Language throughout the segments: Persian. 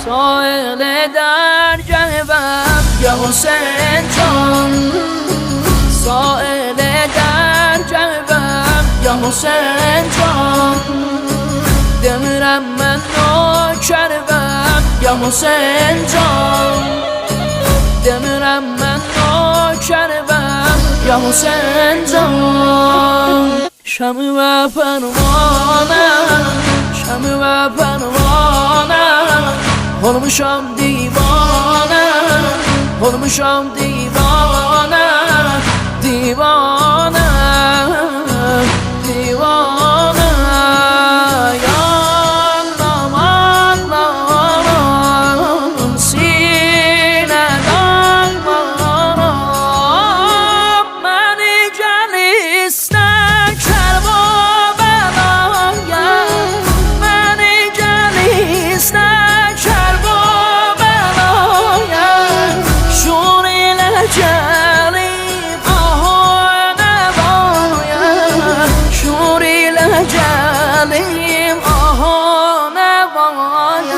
سائل در جنبم یا حسین جان، سائل در جنبم یا حسین جان، دمرم من نوکرم یا حسین جان، دمرم من نوکرم یا حسین جان. شمع و پروانم، شمع و پروانم، حرمشم دیوانم، حرمشم دیوانم، دیوانم، دیوانم. یا الله الله سینه دارم، منی جلیس نکر با بلایم، منی جلیس نکر با بلایم، شوری لجلیم آه نبایم، شوری لجلیم آه نبایم.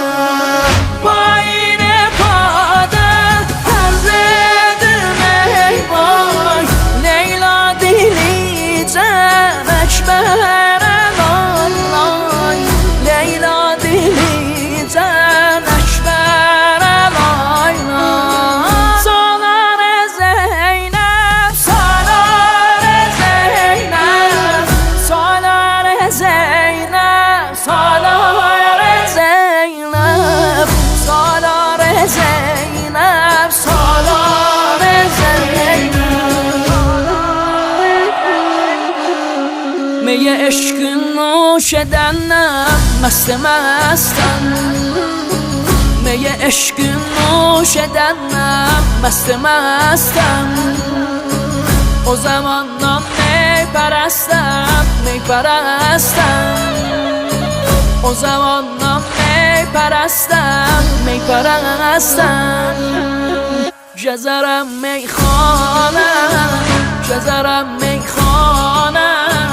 پایین پادر هر زدر میبای، لیلا دیلی زنش برم آلای، لیلا دیلی زنش برم آلای. سالار زینب، سالار زینب، سالار زینب، سالار زینب، سالار زینب، سالار زینب. می عشق نوشیدنم مست مستم، می عشق نوشیدنم مست مستم، او زمانم می پرستم، می پرستم، او زمانم می پرستم، می پرستم. جزرم می خوانم، جزرم می خوانم،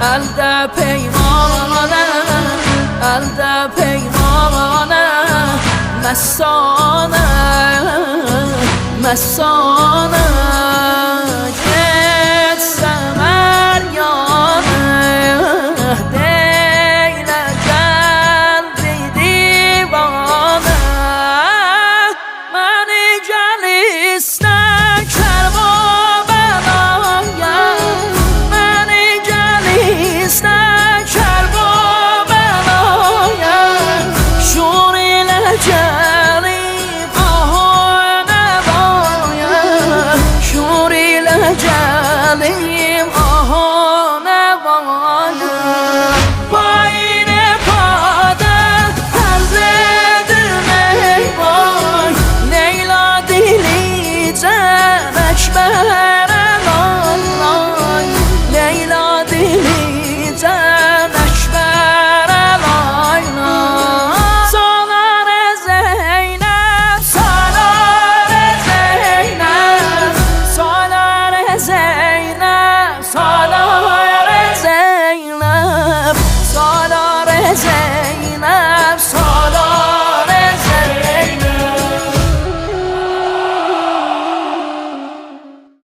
الده پیمانم، الده پیمانم، مستانم، مستانم.